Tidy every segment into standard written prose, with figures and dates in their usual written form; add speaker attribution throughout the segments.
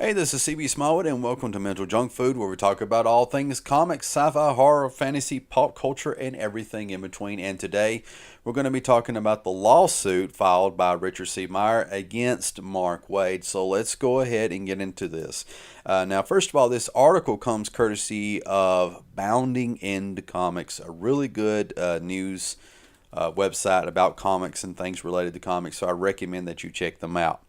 Speaker 1: Hey, this is CB Smallwood, and welcome to Mental Junk Food, where we talk about all things comics, sci-fi, horror, fantasy, pop culture, and everything in between. And today, we're going to be talking about the lawsuit filed by Richard C. Meyer against Mark Waid. So let's go ahead and get into this. Now, first of all, this article comes courtesy of Bounding Into Comics, a really good news website about comics and things related to comics. So I recommend that you check them out.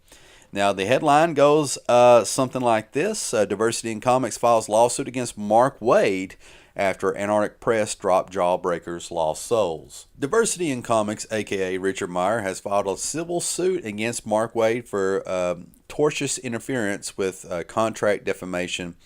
Speaker 1: Now, the headline goes something like this. Diversity in Comics files lawsuit against Mark Waid after Antarctic Press dropped Jawbreaker's Lost Souls. Diversity in Comics, a.k.a. Richard Meyer, has filed a civil suit against Mark Waid for tortious interference with contract defamation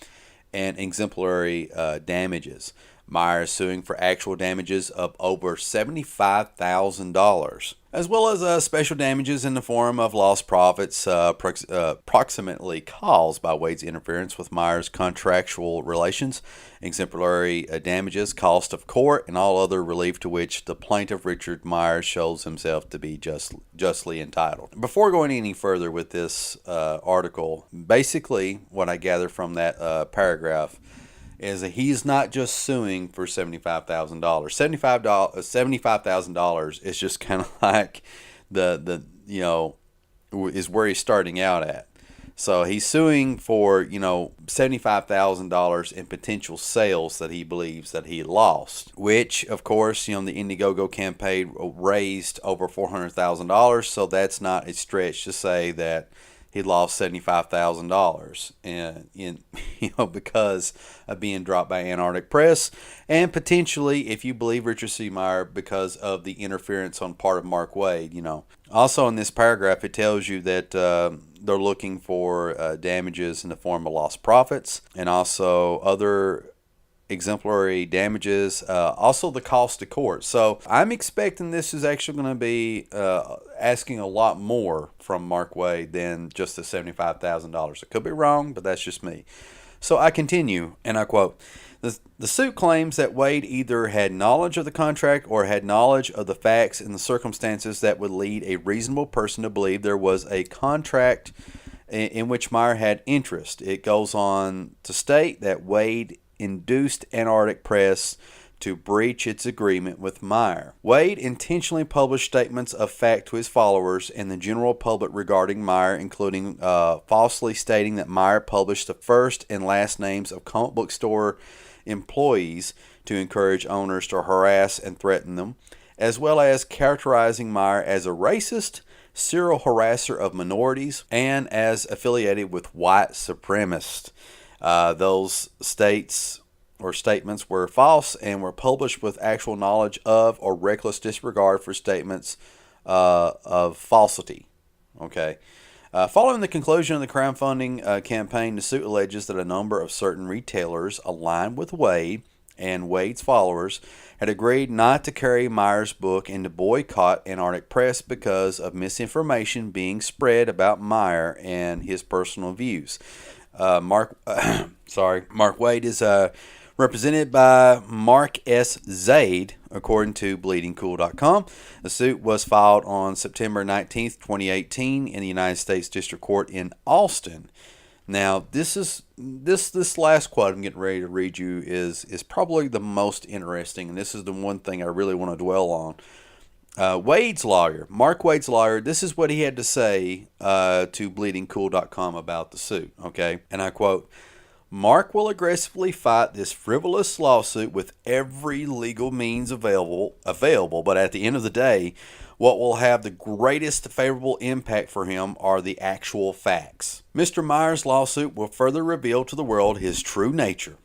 Speaker 1: and exemplary damages. Meyer is suing for actual damages of over $75,000, as well as special damages in the form of lost profits approximately caused by Waid's interference with Meyer's contractual relations, exemplary damages, cost of court, and all other relief to which the plaintiff Richard Meyer shows himself to be justly entitled. Before going any further with this article, basically what I gather from that paragraph is that he's not just suing for $75,000. $75,000 is just kind of like is where he's starting out at. So he's suing for, $75,000 in potential sales that he believes that he lost, which, of course, the Indiegogo campaign raised over $400,000. So that's not a stretch to say that he lost $75,000 because of being dropped by Antarctic Press, and potentially, if you believe Richard C. Meyer, because of the interference on part of Mark Waid. Also in this paragraph, it tells you that they're looking for damages in the form of lost profits and also other exemplary damages, also the cost to court. So I'm expecting this is actually going to be asking a lot more from Mark Waid than just the $75,000. I could be wrong, but that's just me. So I continue, and I quote, the suit claims that Waid either had knowledge of the contract or had knowledge of the facts and the circumstances that would lead a reasonable person to believe there was a contract in which Meyer had interest. It goes on to state that Waid induced Antarctic Press to breach its agreement with Meyer. Waid intentionally published statements of fact to his followers and the general public regarding Meyer, including falsely stating that Meyer published the first and last names of comic book store employees to encourage owners to harass and threaten them, as well as characterizing Meyer as a racist, serial harasser of minorities, and as affiliated with white supremacists. Those statements were false and were published with actual knowledge of or reckless disregard for statements of falsity. Okay. Following the conclusion of the crowdfunding campaign, the suit alleges that a number of certain retailers aligned with Waid and Waid's followers had agreed not to carry Meyer's book and to boycott Antarctic Press because of misinformation being spread about Meyer and his personal views. Mark Waid is represented by Mark S. Zaid, according to BleedingCool.com. The suit was filed on September 19th, 2018 in the United States District Court in Austin. Now, this last quote I'm getting ready to read you is probably the most interesting, and this is the one thing I really want to dwell on. Waid's lawyer, Mark Waid's lawyer, this is what he had to say to BleedingCool.com about the suit, okay? And I quote, Mark will aggressively fight this frivolous lawsuit with every legal means available, but at the end of the day, what will have the greatest favorable impact for him are the actual facts. Mr. Meyer's lawsuit will further reveal to the world his true nature.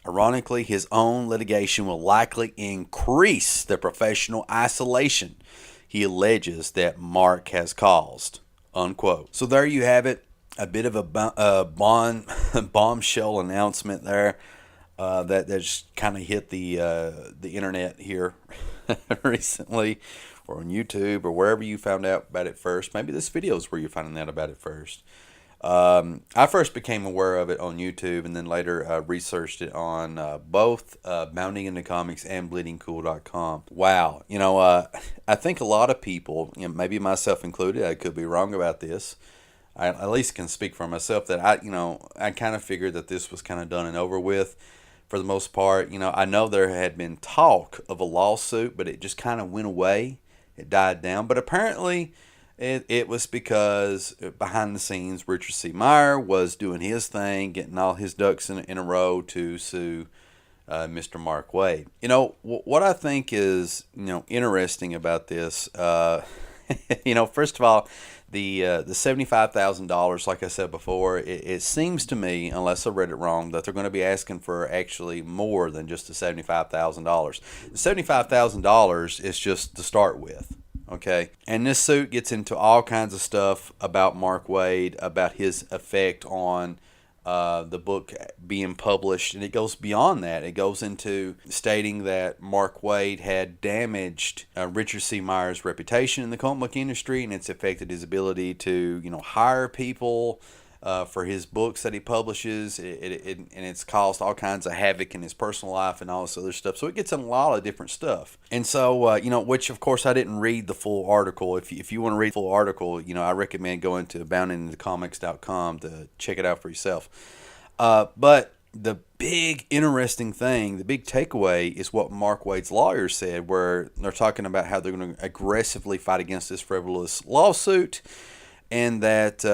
Speaker 1: Ironically, his own litigation will likely increase the professional isolation he alleges that Mark has caused, unquote. So there you have it, a bit of a bombshell announcement there that just kind of hit the internet here recently, or on YouTube, or wherever you found out about it first. Maybe this video is where you're finding out about it first. I first became aware of it on YouTube, and then later researched it on both Bounding Into Comics and BleedingCool.com. Wow, I think a lot of people, maybe myself included, I could be wrong about this, I at least can speak for myself that I kind of figured that this was kind of done and over with for the most part. I know there had been talk of a lawsuit, but it just kind of went away. It died down. But apparently, it was because behind the scenes, Richard C. Meyer was doing his thing, getting all his ducks in a row to sue Mr. Mark Waid. What I think is interesting about this. First of all, the $75,000, like I said before, it seems to me, unless I read it wrong, that they're going to be asking for actually more than just the $75,000. The $75,000 is just to start with. Okay, and this suit gets into all kinds of stuff about Mark Waid, about his effect on the book being published, and it goes beyond that. It goes into stating that Mark Waid had damaged Richard C. Meyer's reputation in the comic book industry, and it's affected his ability to hire people for his books that he publishes. And it's caused all kinds of havoc in his personal life and all this other stuff. So it gets in a lot of different stuff. And so, which of course I didn't read the full article. If you want to read the full article, I recommend going to aboundinginthecomics.com to check it out for yourself. But the big interesting thing, the big takeaway is what Mark Waid's lawyer said, where they're talking about how they're going to aggressively fight against this frivolous lawsuit. And that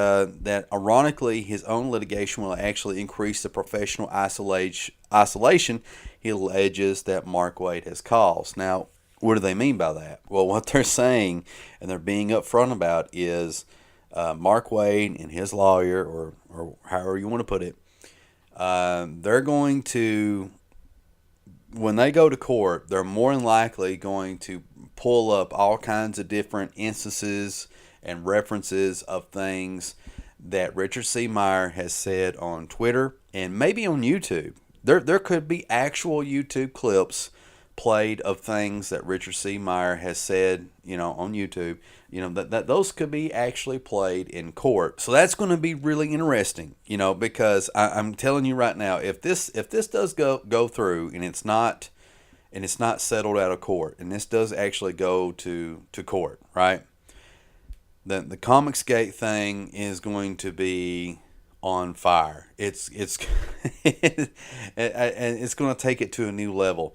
Speaker 1: ironically, his own litigation will actually increase the professional isolation he alleges that Mark Waid has caused. Now, what do they mean by that? Well, what they're saying, and they're being upfront about, is Mark Waid and his lawyer, or however you want to put it, they're going to, when they go to court, they're more than likely going to pull up all kinds of different instances and references of things that Richard C. Meyer has said on Twitter and maybe on YouTube. There could be actual YouTube clips played of things that Richard C. Meyer has said, on YouTube. That those could be actually played in court. So that's going to be really interesting, because I'm telling you right now, if this does go through and it's not settled out of court, and this does actually go to court, right? The Comicsgate thing is going to be on fire. It's it's going to take it to a new level.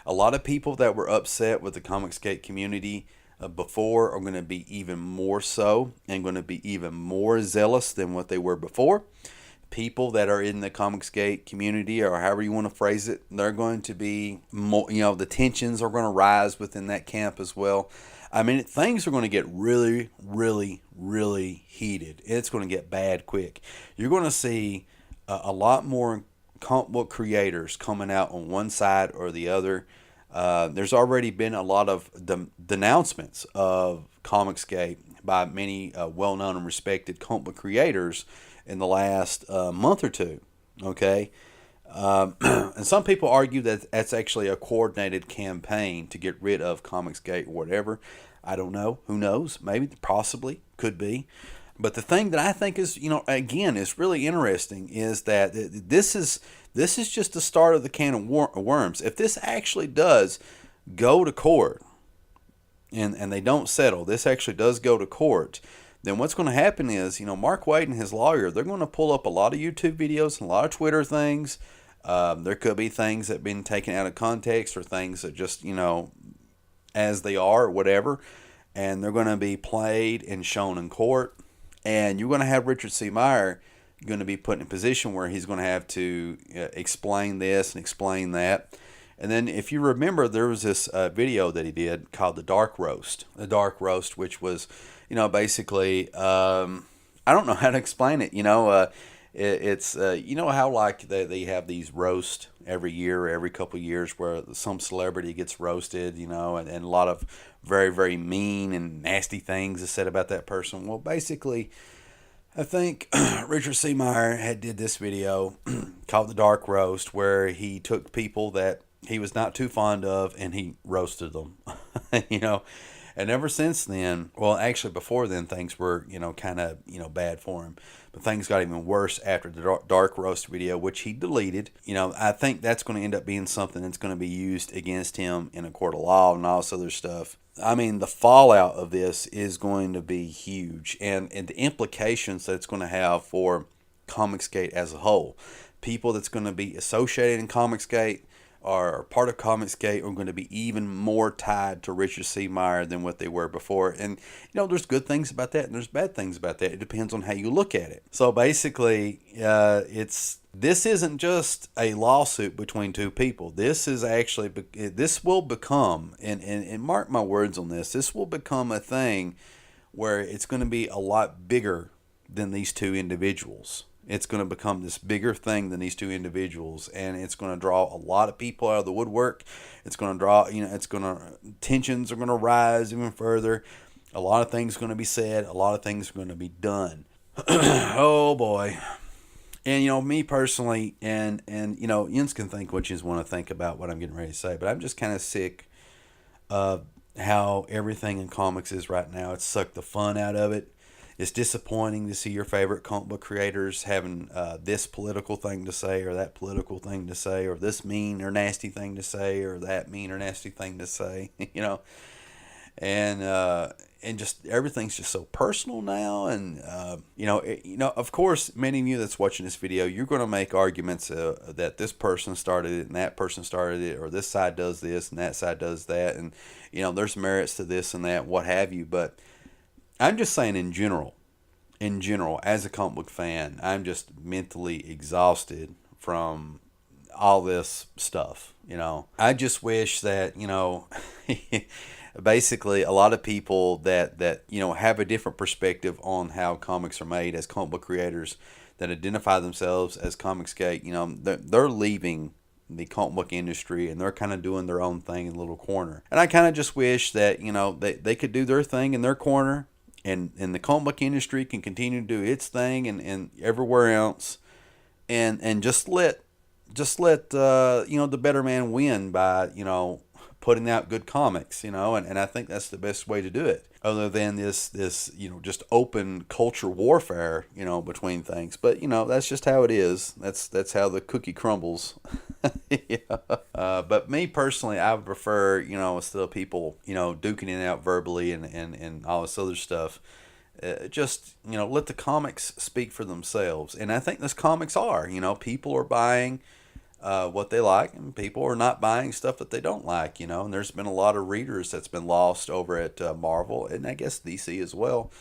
Speaker 1: A lot of people that were upset with the Comicsgate community before are going to be even more so, and going to be even more zealous than what they were before. People that are in the Comicsgate community, or however you want to phrase it, they're going to be more, the tensions are going to rise within that camp as well. I mean, things are going to get really, really, really heated. It's going to get bad quick. You're going to see a lot more comic book creators coming out on one side or the other. There's already been a lot of denouncements of Comicsgate by many well-known and respected comic book creators in the last month or two. Okay? And some people argue that that's actually a coordinated campaign to get rid of Comicsgate or whatever. I don't know. Who knows? Maybe, possibly, could be. But the thing that I think is, again, is really interesting is that this is just the start of the can of worms. If this actually does go to court and they don't settle, this actually does go to court, then what's going to happen is, Mark Waid and his lawyer, they're going to pull up a lot of YouTube videos and a lot of Twitter things. There could be things that have been taken out of context, or things that just, as they are or whatever. And they're going to be played and shown in court. And you're going to have Richard C. Meyer going to be put in a position where he's going to have to explain this and explain that. And then if you remember, there was this video that he did called The Dark Roast. The Dark Roast, which was, basically, I don't know how to explain it. It's how like they have these roast every year or every couple of years where some celebrity gets roasted, and a lot of very, very mean and nasty things are said about that person. Well, basically, I think Richard C. Meyer did this video called The Dark Roast, where he took people that he was not too fond of and he roasted them, And ever since then, well, actually before then, things were, kind of, bad for him. But things got even worse after the dark roast video, which he deleted. I think that's going to end up being something that's going to be used against him in a court of law and all this other stuff. I mean, the fallout of this is going to be huge, and the implications that it's going to have for Comicsgate as a whole. People that's going to be associated in Comicsgate are part of Comicsgate are going to be even more tied to Richard C. Meyer than what they were before. And, there's good things about that and there's bad things about that. It depends on how you look at it. So basically, this isn't just a lawsuit between two people. This will become, and mark my words on this will become a thing where it's going to be a lot bigger than these two individuals. It's going to become this bigger thing than these two individuals, and it's going to draw a lot of people out of the woodwork. It's going to draw, tensions are going to rise even further. A lot of things are going to be said. A lot of things are going to be done. Oh boy. And, me personally, and yins can think what you want to think about what I'm getting ready to say, but I'm just kind of sick of how everything in comics is right now. It's sucked the fun out of it. It's disappointing to see your favorite comic book creators having this political thing to say or that political thing to say or this mean or nasty thing to say or that mean or nasty thing to say, and just everything's just so personal now. And of course, many of you that's watching this video, you're going to make arguments that this person started it and that person started it, or this side does this and that side does that, and there's merits to this and that, what have you. But I'm just saying in general, as a comic book fan, I'm just mentally exhausted from all this stuff. I just wish that, basically a lot of people that have a different perspective on how comics are made as comic book creators that identify themselves as Comicsgate, they're leaving the comic book industry and they're kind of doing their own thing in a little corner. And I kind of just wish that, they could do their thing in their corner. And the comic book industry can continue to do its thing and everywhere else, and just let the better man win by putting out good comics, and I think that's the best way to do it, other than this just open culture warfare between things. But that's just how it is. That's how the cookie crumbles. But me personally, I would prefer instead of people duking it out verbally and all this other stuff, just let the comics speak for themselves. And I think this comics are people are buying what they like, and people are not buying stuff that they don't like, and there's been a lot of readers that's been lost over at Marvel, and I guess DC as well,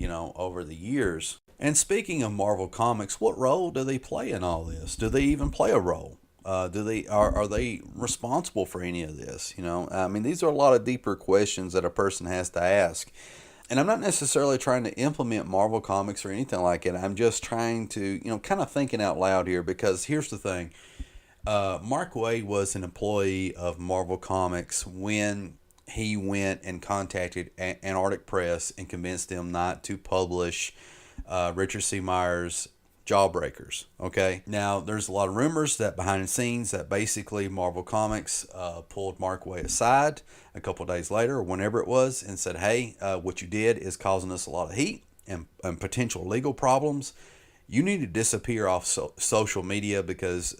Speaker 1: over the years. And speaking of Marvel Comics, what role do they play in all this? Do they even play a role? Are they responsible for any of this? I mean, these are a lot of deeper questions that a person has to ask. And I'm not necessarily trying to implement Marvel Comics or anything like it. I'm just trying to, kind of thinking out loud here, because here's the thing. Mark Waid was an employee of Marvel Comics when he went and contacted Antarctic Press and convinced them not to publish Richard C. Meyer's Jawbreakers. Okay, now there's a lot of rumors that behind the scenes that basically Marvel Comics pulled Mark Waid aside a couple of days later, or whenever it was, and said, hey, what you did is causing us a lot of heat and potential legal problems. You need to disappear off social media because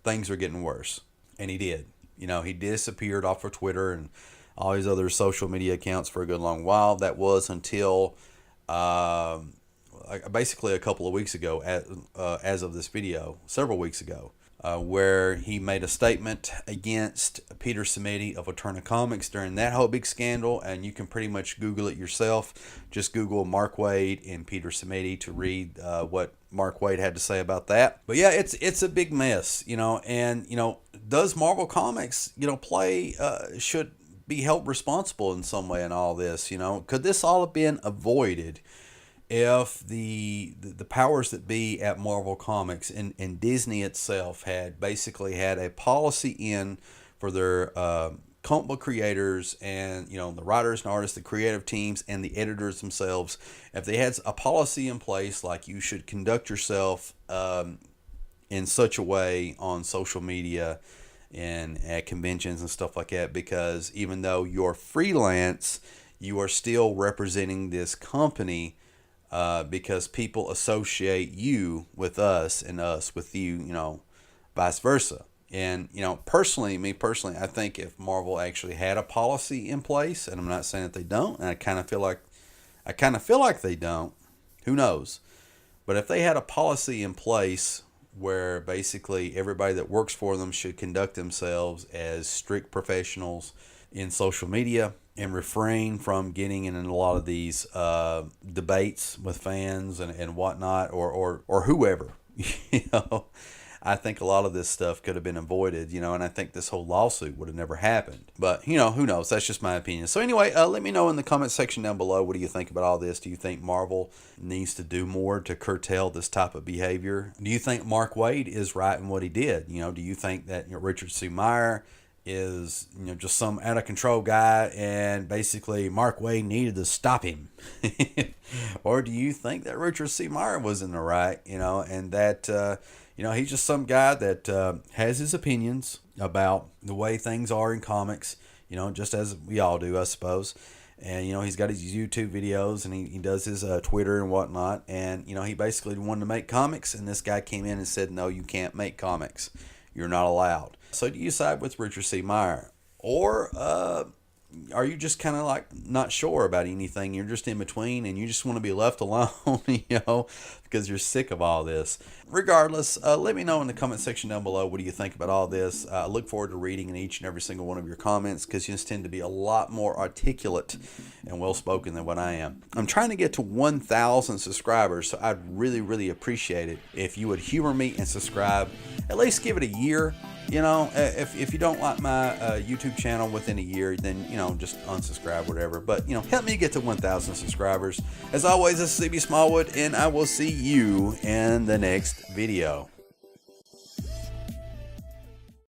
Speaker 1: things are getting worse. And he did. He disappeared off of Twitter and all his other social media accounts for a good long while. That was until basically a couple of weeks ago, as of this video, several weeks ago, where he made a statement against Peter Simeti of Eterna Comics during that whole big scandal. And you can pretty much Google it yourself. Just Google Mark Waid and Peter Simeti to read what Mark Waid had to say about that. But yeah, it's a big mess, and does Marvel Comics, should be held responsible in some way in all this? Could this all have been avoided if the powers that be at Marvel Comics and Disney itself had basically had a policy in for their comic book creators and the writers and artists, the creative teams, and the editors themselves? If they had a policy in place like you should conduct yourself in such a way on social media and at conventions and stuff like that, because even though you're freelance, you are still representing this company, because people associate you with us and us with you, vice versa. And me personally, I think if Marvel actually had a policy in place, and I'm not saying that they don't, and I kind of feel like they don't. Who knows? But if they had a policy in place where basically everybody that works for them should conduct themselves as strict professionals in social media and refrain from getting in a lot of these debates with fans and whatnot, or whoever, I think a lot of this stuff could have been avoided, and I think this whole lawsuit would have never happened. But, who knows? That's just my opinion. So anyway, let me know in the comment section down below, what do you think about all this? Do you think Marvel needs to do more to curtail this type of behavior? Do you think Mark Waid is right in what he did? Do you think that Richard C. Meyer is just some out of control guy and basically Mark Waid needed to stop him? Or do you think that Richard C. Meyer was in the right, and that he's just some guy that has his opinions about the way things are in comics, just as we all do, I suppose. And, he's got his YouTube videos, and he does his Twitter and whatnot. And, he basically wanted to make comics, and this guy came in and said, no, you can't make comics. You're not allowed. So do you side with Richard C. Meyer? Or are you just kind of like not sure about anything? You're just in between and you just want to be left alone, because you're sick of all this. Regardless, let me know in the comment section down below, what do you think about all this? I look forward to reading in each and every single one of your comments, because you just tend to be a lot more articulate and well-spoken than what I am. I'm trying to get to 1,000 subscribers, so I'd really, really appreciate it if you would humor me and subscribe. At least give it a year. If you don't like my YouTube channel within a year, then, just unsubscribe, whatever. But, help me get to 1,000 subscribers. As always, this is CB Smallwood, and I will see you in the next video.